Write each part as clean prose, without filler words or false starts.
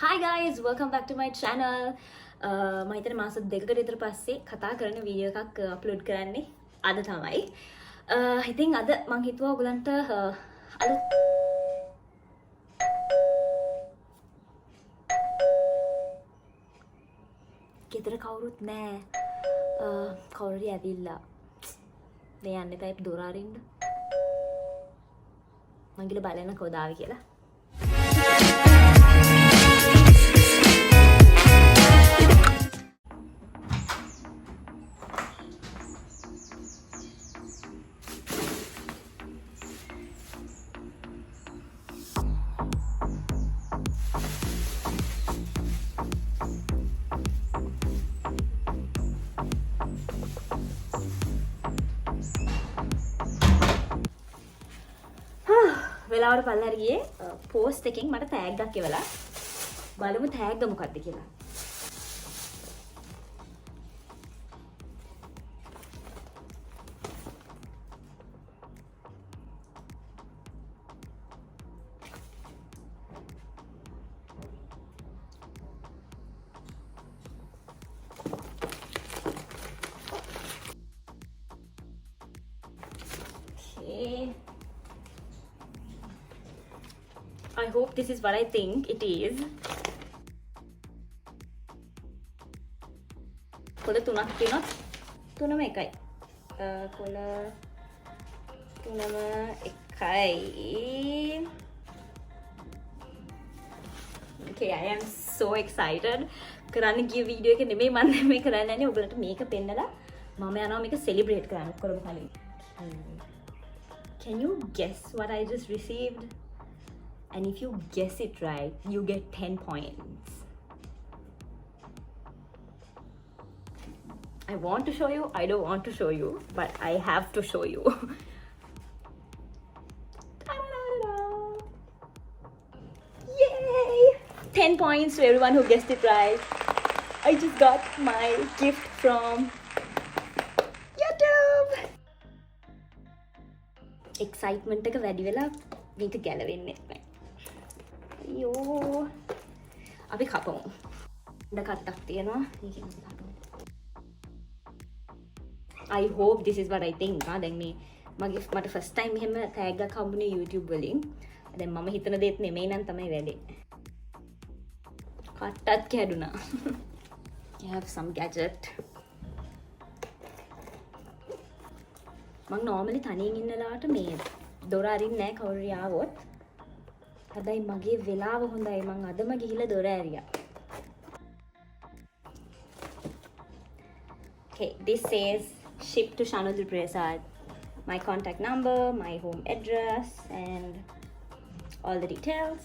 Hi guys, welcome back to my channel. මම හිතන්නේ මාස දෙකකට විතර පස්සේ කතා කරන වීඩියෝ එකක් අප්ලෝඩ් කරන්නේ අද තමයි. ඉතින් අද මම හිතුවා ඔයගලන්ට අලුත් ගෙදර කවුරුත් නැහැ. කවුරුරි ඇවිල්ලා. මේ යන්න එපා දොර අරින්න. මං ගිහලා බලන්න කවුද ආවේ කියලා. වෙලාවට පල්ලා ගියේ පෝස්ට් එකෙන් මට ටැග් එකක් එවලා බලමු ටැග් එක මොකක්ද කියලා. Okay. I hope this is what I think it is. කොළ තුනක් තියෙනවා. තුනම එකයි. කොළ තුනම එකයි. Okay, I am so excited. කරන්න ගිය වීඩියෝ එක නෙමෙයි මම මේ කරන්න යන්නේ. ඔයගලන්ට මේක පෙන්නලා මම යනවා මේක සෙලිබ්‍රේට් කරන්න කොළම කලින්. Can you guess what I just received? And if you guess it right, you get 10 points. I want to show you, I don't want to show you, but I have to show you. Yay! 10 points to everyone who guessed it right. I just got my gift from YouTube. Excitement එක වැඩි වෙලා මේක ගැලවෙන්නේ නැහැ. අයියෝ. අපි කපමු. ඉඳ කට්ටක් තියෙනවා. මේකෙන් අපි කපමු. I hope this is what I think. දැන් මේ මට first time මෙහෙම tag එකක් හම්බුනේ YouTube වලින්. දැන් මම හිතන දේත් නෙමෙයි නම් තමයි වැඩේ. කට්ටත් කැඩුනා. I have some gadget. මම normally තනියෙන් ඉන්න ලාට මේ දොර අරින්නේ නැහැ කවුරු හරි ආවොත්. හැබැයි මගේ වෙලාව හොඳයි මං අදම ගිහිල්ලා දොර ඇරියා. Okay, this says ship to Shanudrie. My contact number, my home address and all the details.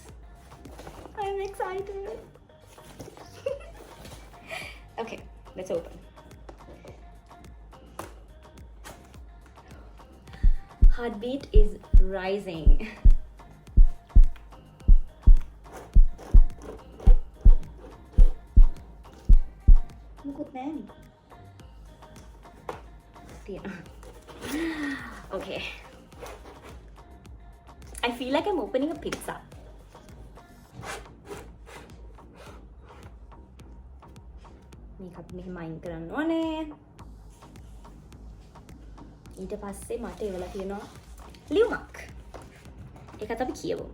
I am excited. Okay, let's open. Heartbeat is rising. Okay. I feel like I'm opening a pizza. මේකත් මෙහෙම අයින් කරන්න ඕනේ. ඊට පස්සේ මට ඒවලා තියෙනවා ලියුමක්. ඒකත් අපි කියවමු.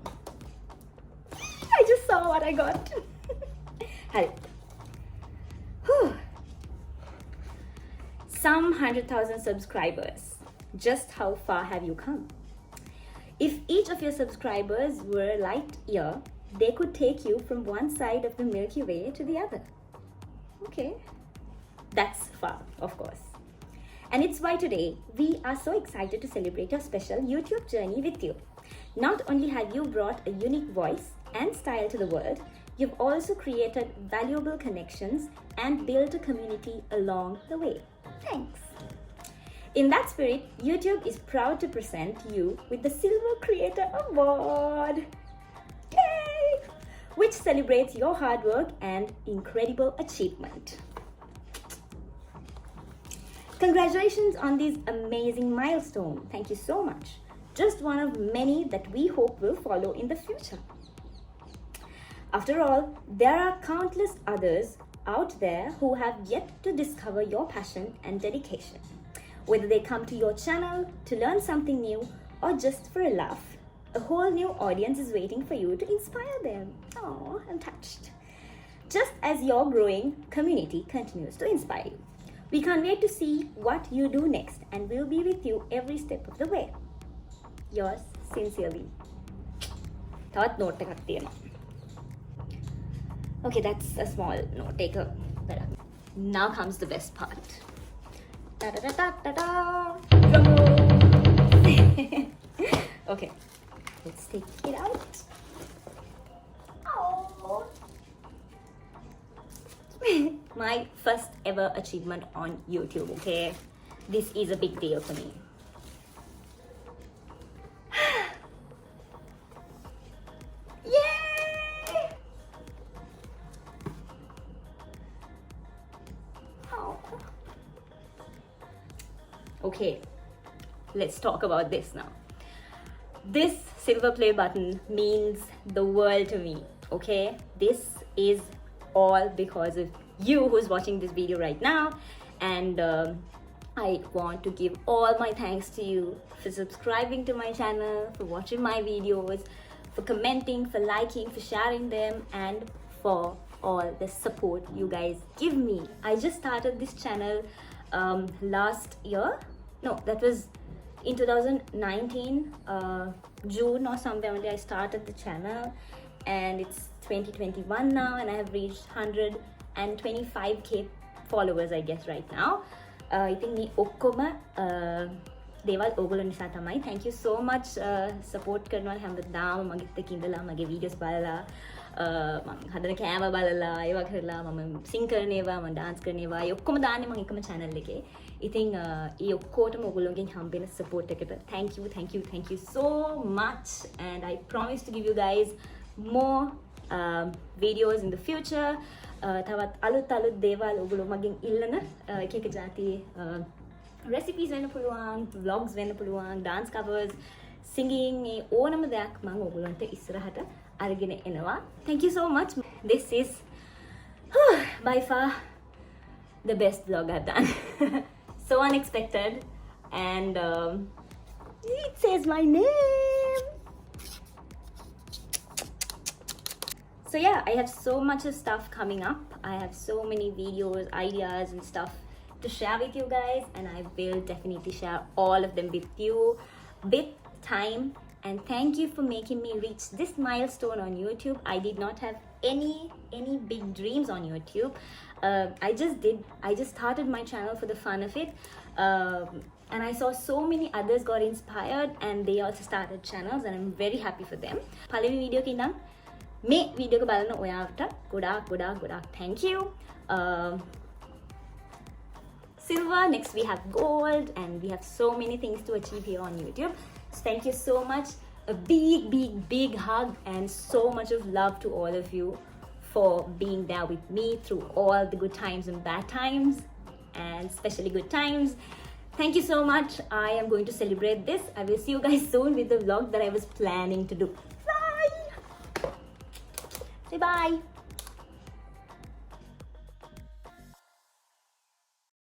I just saw what I got. හරි. Some 100,000 subscribers. Just how far have you come? If each of your subscribers were a light year, they could take you from one side of the Milky Way to the other. Okay. That's far, of course. And it's why today we are so excited to celebrate your special YouTube journey with you. Not only have you brought a unique voice and style to the world, you've also created valuable connections and built a community along the way. Thanks. In that spirit, YouTube is proud to present you with the Silver Creator Award. Yay! Which celebrates your hard work and incredible achievement. Congratulations on this amazing milestone. Thank you so much. Just one of many that we hope will follow in the future. After all, there are countless others out there who have yet to discover your passion and dedication. Whether they come to your channel to learn something new or just for a laugh, a whole new audience is waiting for you to inspire them. Oh, I'm touched. Just as your growing community continues to inspire you. We can't wait to see what you do next, and we'll be with you every step of the way. Yours sincerely. තවත් note එකක් තියෙනවා. Okay, that's a small note taker. Now comes the best part. Da da da da da da. Drum roll. Okay, let's take it out. Oh. My first ever achievement on YouTube. Okay, this is a big deal for me. Okay, let's talk about this now. This silver play button means the world to me, okay? This is all because of you who's watching this video right now, and I want to give all my thanks to you for subscribing to my channel, for watching my videos, for commenting, for liking, for sharing them, and for all the support you guys give me. I just started this channel last year. No, that was in 2019, June or somewhere only I started the channel, and it's 2021 now, and I have reached 125k followers, I guess, right now. I think me okkoma දේවල් ඕගොල්ලෝ නිසා තමයි. Thank you so much support කරනවා හැමදාම මගෙත් එක්ක ඉඳලා මගේ videos බලලා මම හදන කෑම බලලා ඒවා කරලා මම sing කරන ඒවා මම dance කරන ඒවා ඒ ඔක්කොම දාන්නේ මම එකම channel එකේ. ඉතින් ඒ ඔක්කොටම ඔයගොල්ලෝගෙන් හම්බෙන support එකට thank you so much, and I promise to give you guys more videos in the future. තවත් අලුත් දේවල් ඔයගොල්ලෝ මගෙන් ඉල්ලන එක එක જાති recipes වෙන්න පුළුවන්, vlogs වෙන්න පුළුවන්, dance covers, singing, ඒ ඕනම දෙයක් මම ඔයගොල්ලන්ට ඉස්සරහට අරගෙන එනවා. Thank you so much. This is by far the best vlog I've done. So unexpected, and it says my name. So yeah, I have so much of stuff coming up. I have so many videos, ideas and stuff to share with you guys, and I will definitely share all of them with you with time. And thank you for making me reach this milestone on YouTube. I did not have any big dreams on YouTube. I just started my channel for the fun of it, and I saw so many others got inspired, and they also started channels, and I'm very happy for them. පළවෙනි video එකේ ඉඳන් මේ video එක බලන ඔයාට ගොඩාක් thank you. Silver, next we have gold, and we have so many things to achieve here on YouTube. So thank you so much. A big hug and so much of love to all of you for being there with me through all the good times and bad times, and especially good times. Thank you so much. I am going to celebrate this. I will see you guys soon with the vlog that I was planning to do. Bye. Say bye.